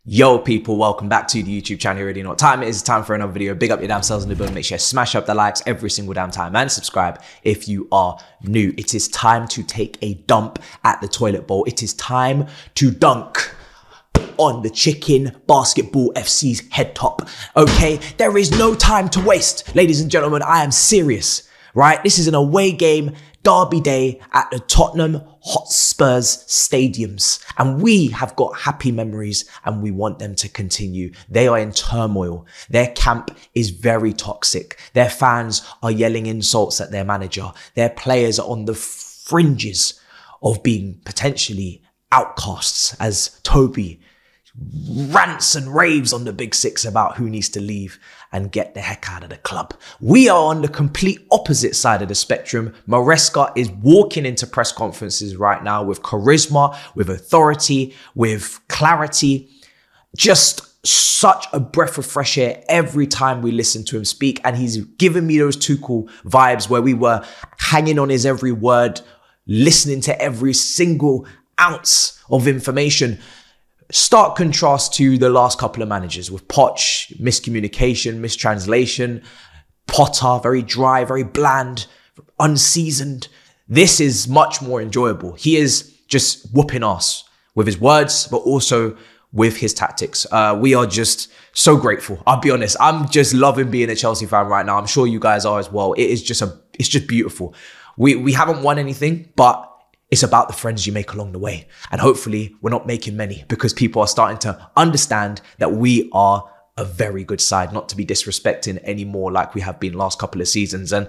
Yo people, welcome back to the YouTube channel. You already know what time it is. It's time for another video. Big up your damn selves in the building. Make sure you smash up the likes every single damn time and subscribe if you are new. It is time to take a dump at the toilet bowl. It is time to dunk on the chicken basketball FC's head top. Okay, there is no time to waste. Ladies and gentlemen, I am serious, right? This is an away game, derby day at the Tottenham Hotspurs stadiums. And we have got happy memories and we want them to continue. They are in turmoil. Their camp is very toxic. Their fans are yelling insults at their manager. Their players are on the fringes of being potentially outcasts, as Toby rants and raves on the Big Six about who needs to leave and get the heck out of the club. We are on the complete opposite side of the spectrum. Maresca is walking into press conferences right now with charisma, with authority, with clarity. Just such a breath of fresh air every time we listen to him speak. And he's given me those Tuchel vibes where we were hanging on his every word, listening to every single ounce of information. Stark contrast to the last couple of managers with Poch, miscommunication, mistranslation, Potter, very dry, very bland, unseasoned. This is much more enjoyable. He is just whooping ass with his words, but also with his tactics. We are just so grateful. I'll be honest. I'm just loving being a Chelsea fan right now. I'm sure you guys are as well. It's just beautiful. We haven't won anything, but it's about the friends you make along the way. And hopefully we're not making many because people are starting to understand that we are a very good side, not to be disrespecting anymore like we have been last couple of seasons. And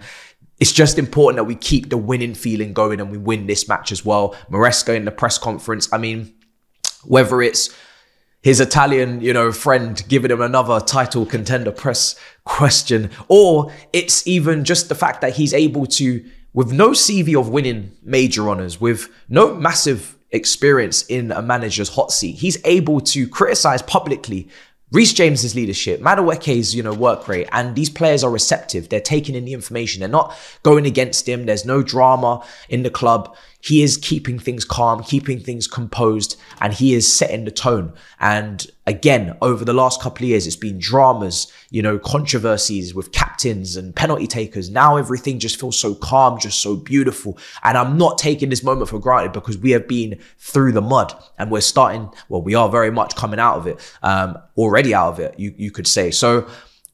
it's just important that we keep the winning feeling going and we win this match as well. Maresca in the press conference, I mean, whether it's his Italian, friend giving him another title contender press question, or it's even just the fact that he's able to, with no CV of winning major honours, with no massive experience in a manager's hot seat, he's able to criticise publicly Reece James's leadership, Madueke's, work rate, and these players are receptive. They're taking in the information. They're not going against him. There's no drama in the club. He is keeping things calm, keeping things composed, and he is setting the tone. And again, over the last couple of years, it's been dramas, controversies with captains and penalty takers. Now everything just feels so calm, just so beautiful. And I'm not taking this moment for granted because we have been through the mud and we're starting, well, we are very much coming out of it, already out of it, you could say. So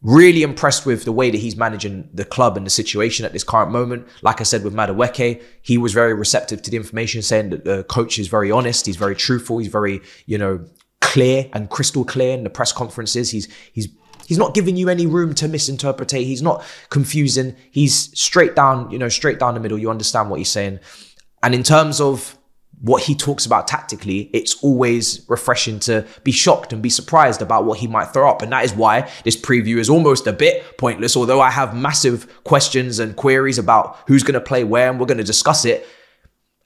really impressed with the way that he's managing the club and the situation at this current moment. Like I said, with Madueke, he was very receptive to the information, saying that the coach is very honest. He's very truthful. He's very, clear and crystal clear in the press conferences. He's not giving you any room to misinterpret. He's not confusing. He's straight down, straight down the middle. You understand what he's saying. And in terms of what he talks about tactically, it's always refreshing to be shocked and be surprised about what he might throw up. And that is why this preview is almost a bit pointless. Although I have massive questions and queries about who's going to play where, and we're going to discuss it.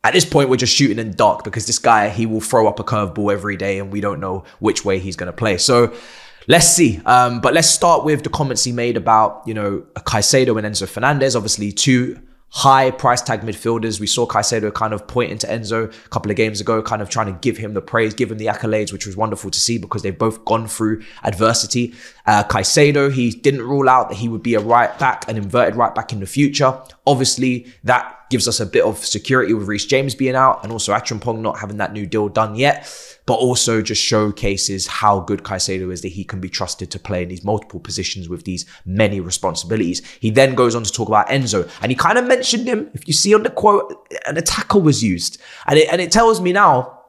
At this point, we're just shooting in the dark because this guy, he will throw up a curveball every day and we don't know which way he's going to play. So let's see. But let's start with the comments he made about, Caicedo and Enzo Fernandez, obviously two high price tag midfielders. We saw Caicedo kind of pointing to Enzo a couple of games ago, kind of trying to give him the praise, give him the accolades, which was wonderful to see because they've both gone through adversity. Caicedo, he didn't rule out that he would be a right back, an inverted right back in the future. Obviously, that gives us a bit of security with Reece James being out and also Achampong not having that new deal done yet, but also just showcases how good Caicedo is, that he can be trusted to play in these multiple positions with these many responsibilities. He then goes on to talk about Enzo, and he kind of mentioned him, if you see on the quote, and a tackle was used. And it tells me now,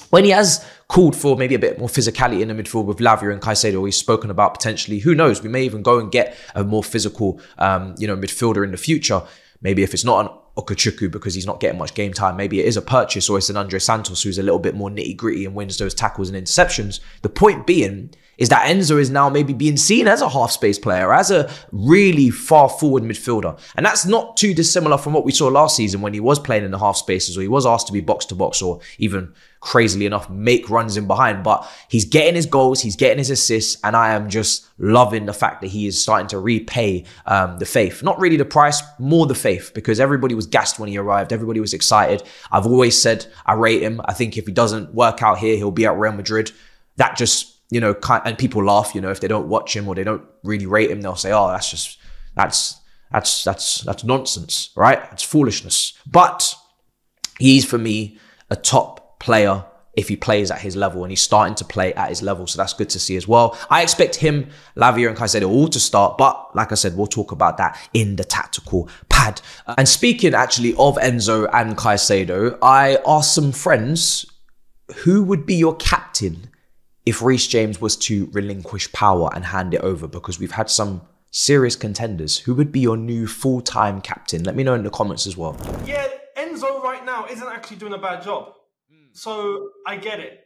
when he has called for maybe a bit more physicality in the midfield with Lavia and Caicedo, he's spoken about potentially, who knows, we may even go and get a more physical, midfielder in the future. Maybe if it's not an Okachuku because he's not getting much game time, maybe it is a purchase, or it's an Andre Santos who's a little bit more nitty gritty and wins those tackles and interceptions. The point being is that Enzo is now maybe being seen as a half space player, as a really far forward midfielder. And that's not too dissimilar from what we saw last season when he was playing in the half spaces, or he was asked to be box to box, or even crazily enough, make runs in behind. But he's getting his goals, he's getting his assists, and I am just loving the fact that he is starting to repay the faith. Not really the price, more the faith, because everybody was gassed when he arrived. Everybody was excited. I've always said I rate him. I think if he doesn't work out here, he'll be at Real Madrid. That just you know, and people laugh, you know, if they don't watch him or they don't really rate him, they'll say, oh, that's nonsense, right? That's foolishness. But he's, for me, a top player if he plays at his level, and he's starting to play at his level. So that's good to see as well. I expect him, Lavia and Caicedo all to start, but like I said, we'll talk about that in the tactical pad. And speaking actually of Enzo and Caicedo, I asked some friends, who would be your captain if Reece James was to relinquish power and hand it over? Because we've had some serious contenders. Who would be your new full-time captain? Let me know in the comments as well. Yeah, Enzo right now isn't actually doing a bad job. So I get it.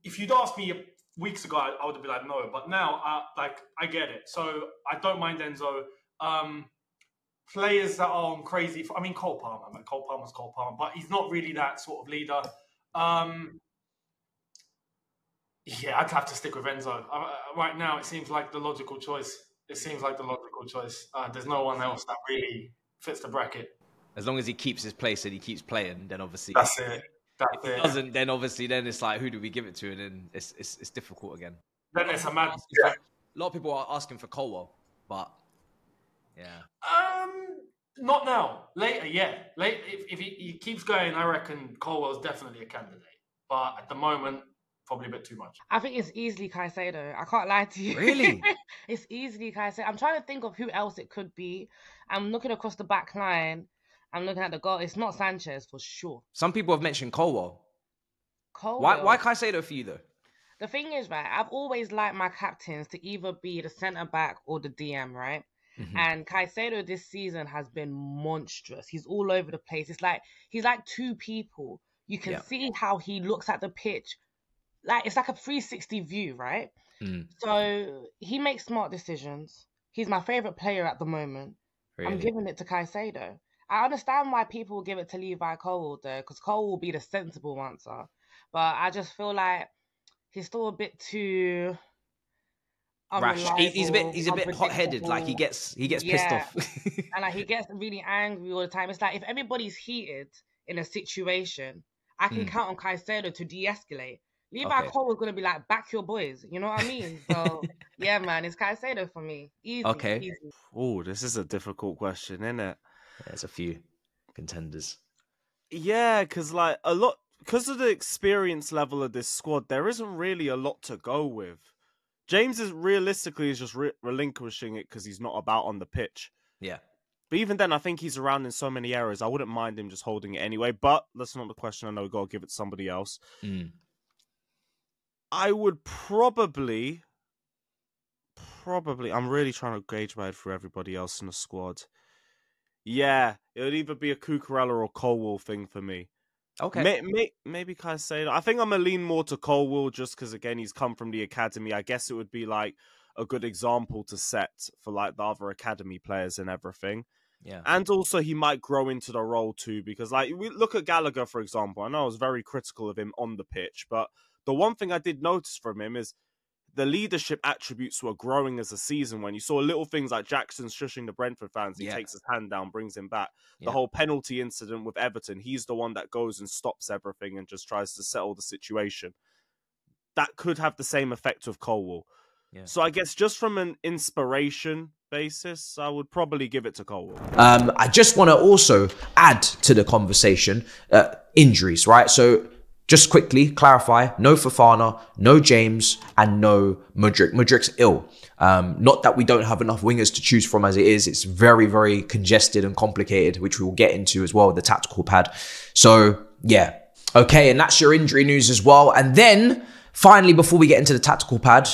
If you'd asked me weeks ago, I would have been like, no. But now, I get it. So I don't mind Enzo. Players that are on crazy. I mean, Cole Palmer. Man. Cole Palmer's Cole Palmer, but he's not really that sort of leader. Yeah, I'd have to stick with Enzo. Right now, it seems like the logical choice. There's no one else that really fits the bracket. As long as he keeps his place and he keeps playing, then obviously that's it. If he doesn't, then obviously it's like, who do we give it to? And then it's difficult again. Then it's a mad. Yeah. A lot of people are asking for Colwell, but yeah. Not now. Later, yeah. If he keeps going, I reckon Colwell's definitely a candidate. But at the moment, probably a bit too much. I think it's easily Caicedo. I can't lie to you. Really? It's easily Caicedo. I'm trying to think of who else it could be. I'm looking across the back line. I'm looking at the goal. It's not Sanchez for sure. Some people have mentioned Colwell. Why Caicedo for you though? The thing is, right, I've always liked my captains to either be the centre back or the DM, right? Mm-hmm. And Caicedo this season has been monstrous. He's all over the place. It's like he's like two people. You can see how he looks at the pitch. Like it's like a 360 view, right? Mm. So he makes smart decisions. He's my favourite player at the moment. Really? I'm giving it to Caicedo. I understand why people will give it to Levi Cole though, because Cole will be the sensible answer. But I just feel like he's still a bit too rash. He's a bit hot-headed. Like he gets pissed off, and like he gets really angry all the time. It's like if everybody's heated in a situation, I can count on Caicedo to de-escalate. Levi Cole was gonna be like, back your boys. You know what I mean? So yeah, man, it's Caicedo for me. Easy. Okay. Easy. Oh, this is a difficult question, isn't it? There's a few contenders. Yeah, because because of the experience level of this squad, there isn't really a lot to go with. James is just relinquishing it because he's not about on the pitch. Yeah. But even then, I think he's around in so many areas. I wouldn't mind him just holding it anyway. But that's not the question. I know we've got to give it to somebody else. Mm. I would probably, I'm really trying to gauge my head through everybody else in the squad. Yeah, it would either be a Cucurella or Colwell thing for me. Okay. Maybe Caicedo. I think I'm going to lean more to Colwell just because, again, he's come from the academy. I guess it would be like a good example to set for like the other academy players and everything. Yeah. And also he might grow into the role too because like we look at Gallagher, for example. I know I was very critical of him on the pitch, but the one thing I did notice from him is the leadership attributes were growing as a season when you saw little things like Jackson shushing the Brentford fans. He takes his hand down, brings him back. The whole penalty incident with Everton, he's the one that goes and stops everything and just tries to settle the situation. That could have the same effect with Colwell. Yeah. So I guess just from an inspiration basis, I would probably give it to Colwell. I just want to also add to the conversation injuries, right? So just quickly clarify, no Fofana, no James, and no Mudryk. Mudryk's ill. Not that we don't have enough wingers to choose from as it is. It's very, very congested and complicated, which we will get into as well, the tactical pad. So, yeah. Okay, and that's your injury news as well. And then, finally, before we get into the tactical pad,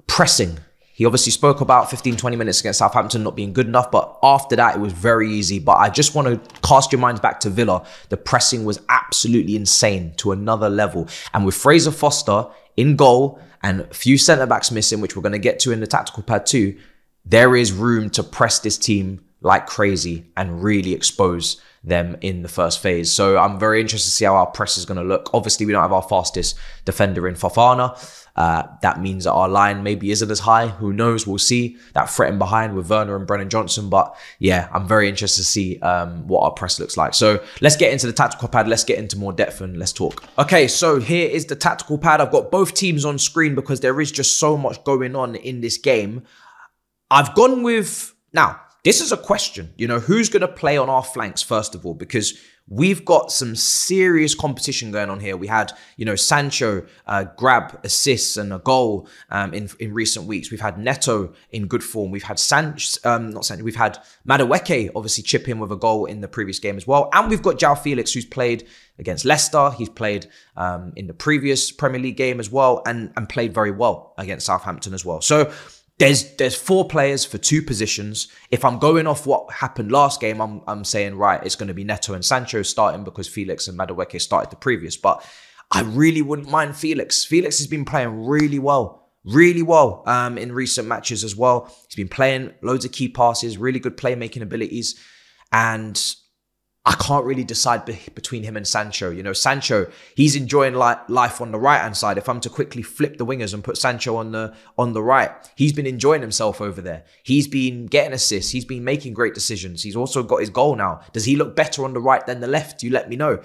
pressing. He obviously spoke about 15, 20 minutes against Southampton not being good enough, but after that, it was very easy. But I just want to cast your minds back to Villa. The pressing was absolutely insane to another level. And with Fraser Foster in goal and a few centre-backs missing, which we're going to get to in the tactical pad too, there is room to press this team like crazy and really expose them in the first phase. So I'm very interested to see how our press is going to look. Obviously, we don't have our fastest defender in Fofana. That means that our line maybe isn't as high. Who knows? We'll see. That threat in behind with Werner and Brennan Johnson. But yeah, I'm very interested to see what our press looks like. So let's get into the tactical pad. Let's get into more depth and let's talk. Okay, so here is the tactical pad. I've got both teams on screen because there is just so much going on in this game. I've gone with... Now, this is a question, you know, who's going to play on our flanks, first of all, because we've got some serious competition going on here. We had, you know, Sancho grab assists and a goal in recent weeks. We've had Neto in good form. We've had we've had Madueke obviously chip in with a goal in the previous game as well. And we've got João Felix, who's played against Leicester. He's played in the previous Premier League game as well and played very well against Southampton as well. So there's 4 players for 2 positions. If I'm going off what happened last game, I'm saying, right, it's going to be Neto and Sancho starting because Felix and Madueke started the previous. But I really wouldn't mind Felix. Felix has been playing really well in recent matches as well. He's been playing loads of key passes, really good playmaking abilities. And I can't really decide between him and Sancho. You know, Sancho, he's enjoying life on the right-hand side. If I'm to quickly flip the wingers and put Sancho on the right, he's been enjoying himself over there. He's been getting assists. He's been making great decisions. He's also got his goal now. Does he look better on the right than the left? You let me know.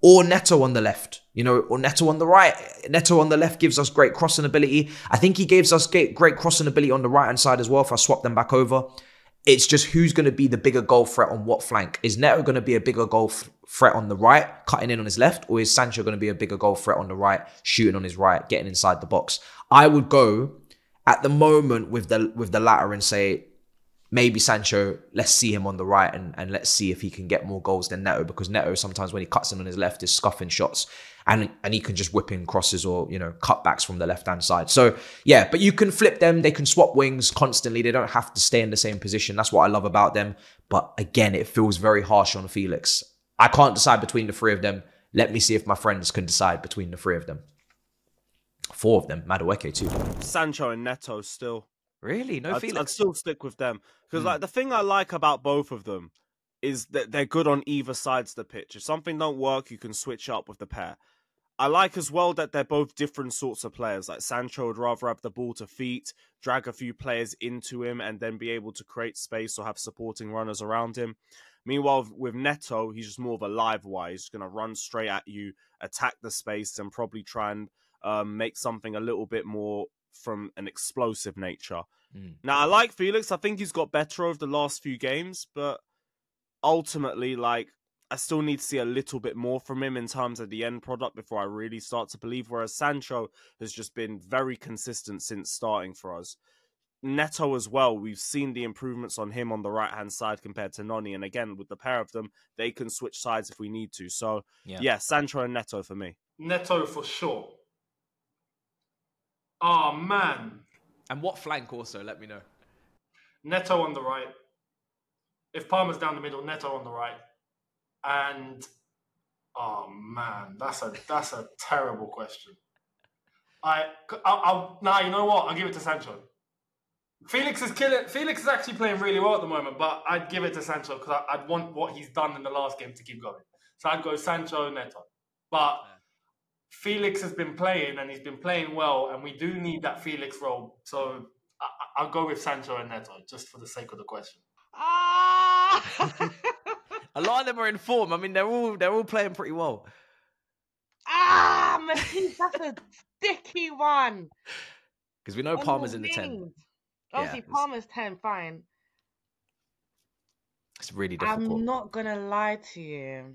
Or Neto on the left, you know, or Neto on the right. Neto on the left gives us great crossing ability. I think he gives us great crossing ability on the right-hand side as well if I swap them back over. It's just who's going to be the bigger goal threat on what flank. Is Neto going to be a bigger goal threat on the right, cutting in on his left? Or is Sancho going to be a bigger goal threat on the right, shooting on his right, getting inside the box? I would go at the moment with the latter and say, maybe Sancho, let's see him on the right and let's see if he can get more goals than Neto, because Neto sometimes when he cuts in on his left is scuffing shots and he can just whip in crosses or, you know, cutbacks from the left-hand side. So yeah, but you can flip them. They can swap wings constantly. They don't have to stay in the same position. That's what I love about them. But again, it feels very harsh on Felix. I can't decide between the 3 of them. Let me see if my friends can decide between the 3 of them. 4 of them. Madueke too. Sancho and Neto still. Really? No Felix? I'd still stick with them. Because like the thing I like about both of them is that they're good on either sides of the pitch. If something don't work, you can switch up with the pair. I like as well that they're both different sorts of players. Like Sancho would rather have the ball to feet, drag a few players into him, and then be able to create space or have supporting runners around him. Meanwhile, with Neto, he's just more of a live wire. He's going to run straight at you, attack the space, and probably try and make something a little bit more from an explosive nature. Now, I like Felix. I think he's got better over the last few games, but ultimately, like, I still need to see a little bit more from him in terms of the end product before I really start to believe, whereas Sancho has just been very consistent since starting for us. Neto as well, we've seen the improvements on him on the right-hand side compared to Noni, and again, with the pair of them, they can switch sides if we need to. So, yeah Sancho and Neto for me. Neto for sure. Oh, man. And what flank also? Let me know. Neto on the right. If Palmer's down the middle, Neto on the right. And oh man, that's a terrible question. Nah, you know what? I'll give it to Sancho. Felix is killing. Felix is actually playing really well at the moment, but I'd give it to Sancho because I'd want what he's done in the last game to keep going. So I'd go Sancho, Neto. But Felix has been playing and he's been playing well, and we do need that Felix role. So I'll go with Sancho and Neto just for the sake of the question. A lot of them are in form. I mean, they're all playing pretty well. Matisse, that's a sticky one. Because we know Palmer's in the 10. Obviously, Palmer's 10, fine. It's really difficult. I'm not going to lie to you.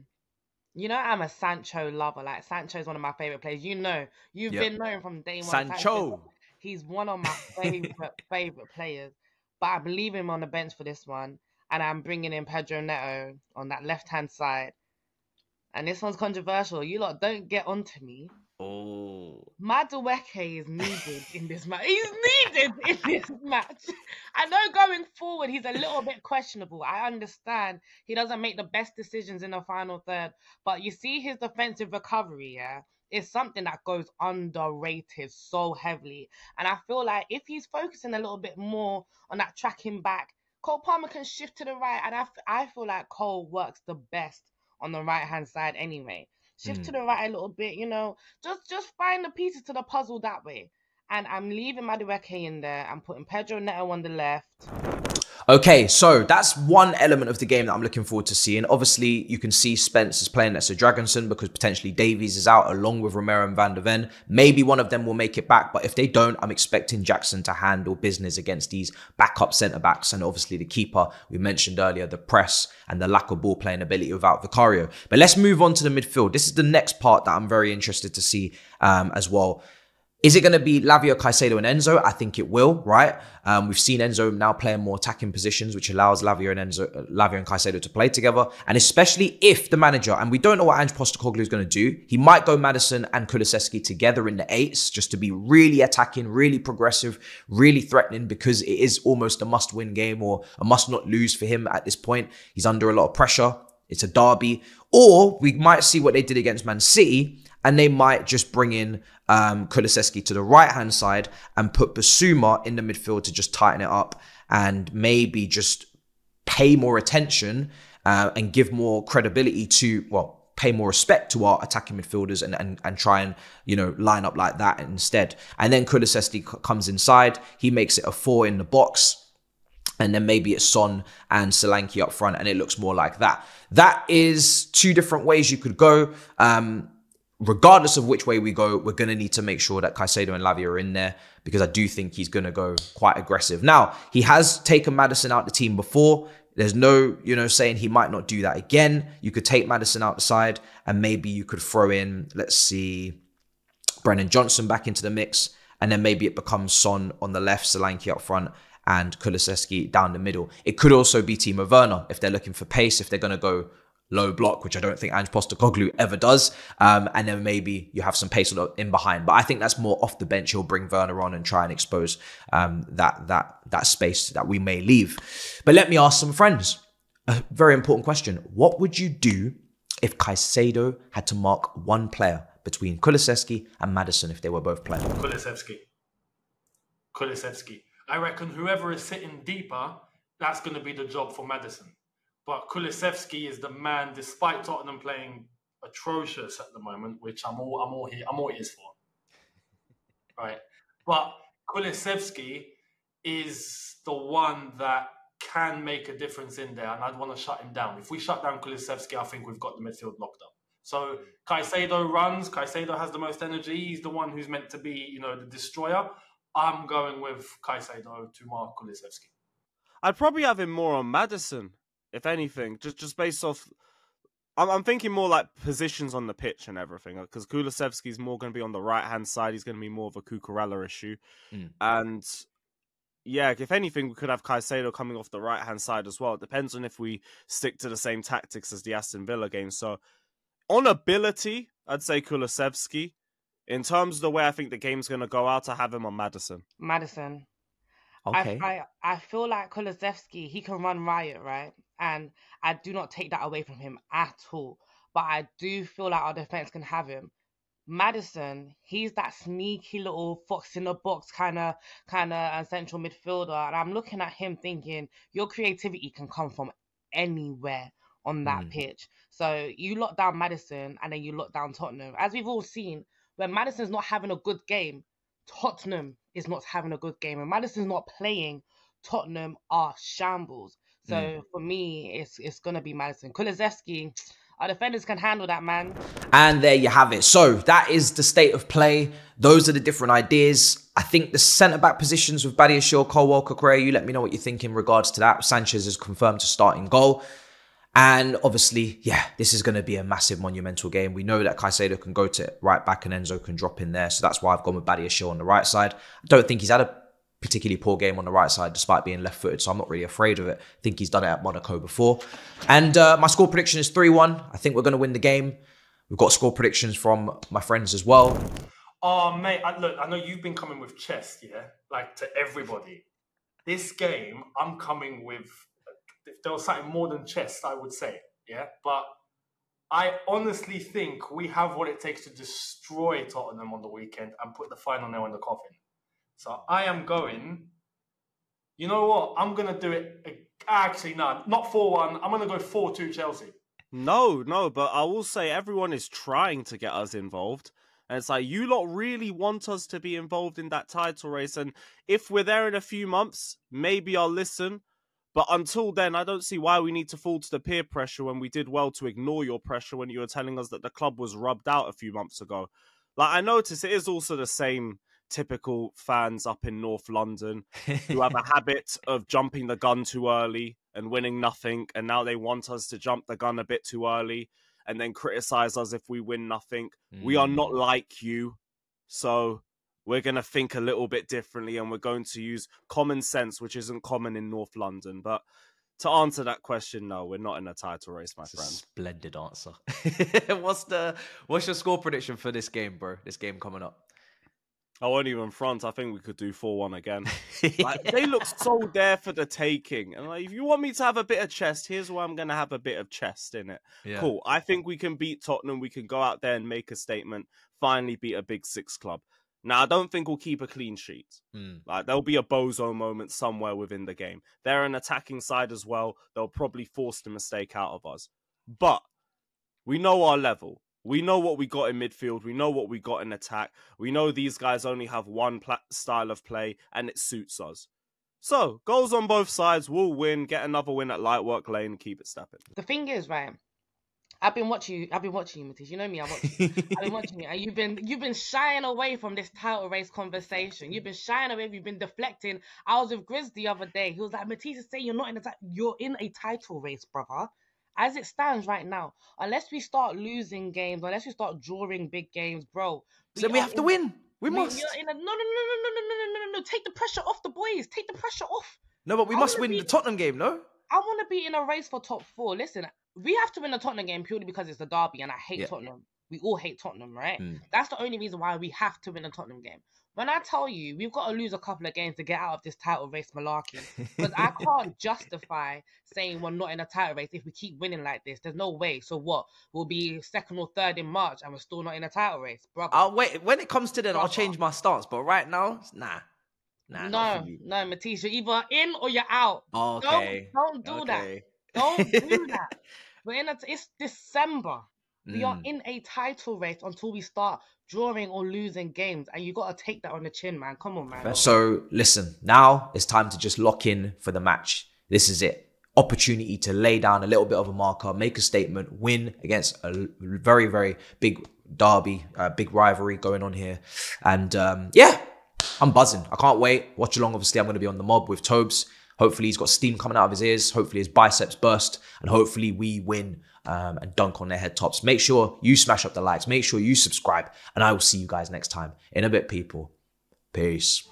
You know, I'm a Sancho lover. Like, Sancho's one of my favourite players. You know, you've been knowing from day one. Sancho. He's one of my favourite players. But I'm leaving him on the bench for this one. And I'm bringing in Pedro Neto on that left-hand side. And this one's controversial. You lot don't get onto me. Oh. Madueke is needed in this match. He's needed in this match. I know going forward, he's a little bit questionable. I understand he doesn't make the best decisions in the final third. But you see his defensive recovery, is something that goes underrated so heavily. And I feel like if he's focusing a little bit more on that tracking back, Cole Palmer can shift to the right, and I feel like Cole works the best on the right hand side anyway. Shift to the right a little bit, just find the pieces to the puzzle that way. And I'm leaving Madueke in there. I'm putting Pedro Neto on the left. Okay, so that's one element of the game that I'm looking forward to seeing. Obviously, you can see Spence is playing next to Dragonson because potentially Davies is out along with Romero and Van der Ven. Maybe one of them will make it back, but if they don't, I'm expecting Jackson to handle business against these backup centre-backs and obviously the keeper. We mentioned earlier the press and the lack of ball playing ability without Vicario. But let's move on to the midfield. This is the next part that I'm very interested to see as well. Is it going to be Lavia, Caicedo and Enzo? I think it will, right? We've seen Enzo now playing more attacking positions, which allows Lavia and Caicedo to play together. And especially if the manager, and we don't know what Ange Postecoglou is going to do, he might go Maddison and Kulusevski together in the eights just to be really attacking, really progressive, really threatening, because it is almost a must-win game or a must-not-lose for him at this point. He's under a lot of pressure. It's a derby. Or we might see what they did against Man City, and they might just bring in Kulusevski to the right-hand side and put Basuma in the midfield to just tighten it up and maybe just pay more attention and give more credibility to, well, pay more respect to our attacking midfielders and try and, line up like that instead. And then Kulusevski comes inside. He makes it a 4 in the box. And then maybe it's Son and Solanke up front and it looks more like that. That is two different ways you could go. Regardless of which way we go, we're going to need to make sure that Caicedo and Lavia are in there because I do think he's going to go quite aggressive. Now, he has taken Maddison out the team before. There's no, saying he might not do that again. You could take Maddison out the side and maybe you could throw in, let's see, Brennan Johnson back into the mix. And then maybe it becomes Son on the left, Solanke up front, and Kulusevski down the middle. It could also be Timo Werner if they're looking for pace, if they're going to go low block, which I don't think Ange Postecoglou ever does. And then maybe you have some pace in behind. But I think that's more off the bench. He'll bring Werner on and try and expose that space that we may leave. But let me ask some friends a very important question. What would you do if Caicedo had to mark one player between Kulusevski and Maddison if they were both playing? Kulusevski. I reckon whoever is sitting deeper, that's going to be the job for Maddison. But Kulusevski is the man, despite Tottenham playing atrocious at the moment, which I'm all ears for. Right. But Kulusevski is the one that can make a difference in there, and I'd want to shut him down. If we shut down Kulusevski, I think we've got the midfield locked up. So Caicedo runs. Caicedo has the most energy. He's the one who's meant to be, the destroyer. I'm going with Caicedo to mark Kulusevski. I'd probably have him more on Maddison, if anything, just based off. I'm thinking more like positions on the pitch and everything, because Kulusevski's more going to be on the right-hand side. He's going to be more of a Cucurella issue. And yeah, if anything, we could have Caicedo coming off the right-hand side as well. It depends on if we stick to the same tactics as the Aston Villa game. So on ability, I'd say Kulusevski. In terms of the way I think the game's going to go out, I have him on Maddison. Okay. I feel like Kulusevski, he can run riot, right? And I do not take that away from him at all. But I do feel like our defense can have him. Maddison, he's that sneaky little fox in the box kind of central midfielder. And I'm looking at him thinking, your creativity can come from anywhere on that pitch. So you lock down Maddison and then you lock down Tottenham. As we've all seen, when Maddison's not having a good game, Tottenham is not having a good game. And Maddison's not playing, Tottenham are shambles. So for me, it's going to be Maddison. Kulusevski, our defenders can handle that, man. And there you have it. So that is the state of play. Those are the different ideas. I think the centre-back positions with Badiashile, Cole Walker-Correa, you let me know what you think in regards to that. Sanchez is confirmed to start in goal. And obviously, yeah, this is going to be a massive monumental game. We know that Caicedo can go to right back and Enzo can drop in there. So that's why I've gone with Badiashile on the right side. I don't think he's had a particularly poor game on the right side despite being left-footed. So I'm not really afraid of it. I think he's done it at Monaco before. And my score prediction is 3-1. I think we're going to win the game. We've got score predictions from my friends as well. Oh, mate, look, I know you've been coming with chest, yeah? Like to everybody. This game, I'm coming with... If there was something more than chest, I would say, yeah? But I honestly think we have what it takes to destroy Tottenham on the weekend and put the final nail in the coffin. So I am going You know what? I'm going to do it. Actually, no, not 4-1. I'm going to go 4-2 Chelsea. No, but I will say everyone is trying to get us involved. And it's like, you lot really want us to be involved in that title race. And if we're there in a few months, maybe I'll listen. But until then, I don't see why we need to fall to the peer pressure when we did well to ignore your pressure when you were telling us that the club was rubbed out a few months ago. Like, I notice it is also the same typical fans up in North London who have a habit of jumping the gun too early and winning nothing. And now they want us to jump the gun a bit too early and then criticize us if we win nothing. We are not like you. So we're going to think a little bit differently and we're going to use common sense, which isn't common in North London. But to answer that question, no, we're not in a title race, my friend. Splendid answer. What's your score prediction for this game, bro? This game coming up? I won't even front. I think we could do 4-1 again. Like, they look so there for the taking. And like, if you want me to have a bit of chest, here's where I'm going to have a bit of chest in it. Yeah. Cool. I think we can beat Tottenham. We can go out there and make a statement. Finally beat a big six club. Now, I don't think we'll keep a clean sheet. Like, there'll be a bozo moment somewhere within the game. They're an attacking side as well. They'll probably force the mistake out of us. But we know our level. We know what we got in midfield. We know what we got in attack. We know these guys only have one style of play, and it suits us. So, goals on both sides. We'll win, get another win at Lightwork Lane, and keep it stepping. The thing is, right, I've been watching you, Matisse. You know me, I've been watching you, and you've been shying away from this title race conversation. You've been shying away, you've been deflecting. I was with Grizz the other day. He was like, Matisse is saying you're in a title race, brother. As it stands right now, unless we start losing games, unless we start drawing big games, bro. So we have to win. We must. No. Take the pressure off the boys. Take the pressure off. No, but we must win the Tottenham game, no? I want to be in a race for top 4. Listen, we have to win the Tottenham game purely because it's the derby and I hate Tottenham. We all hate Tottenham, right? That's the only reason why we have to win the Tottenham game. When I tell you, we've got to lose a couple of games to get out of this title race malarkey. Because I can't justify saying we're not in a title race if we keep winning like this. There's no way. So what? We'll be 2nd or 3rd in March and we're still not in a title race, brother. I'll wait. When it comes to that, I'll change my stance. But right now, nah. No, Matisse, you're either in or you're out. Okay. Don't do that. Don't do that. It's December. We are in a title race until we start drawing or losing games. And you got to take that on the chin, man. Come on, man. So, listen. Now it's time to just lock in for the match. This is it. Opportunity to lay down a little bit of a marker, make a statement, win against a very, very big derby, big rivalry going on here. And, yeah, I'm buzzing. I can't wait. Watch along. Obviously, I'm going to be on the mob with Tobes. Hopefully, he's got steam coming out of his ears. Hopefully, his biceps burst. And hopefully, we win and dunk on their head tops. Make sure you smash up the likes. Make sure you subscribe. And I will see you guys next time. In a bit, people. Peace.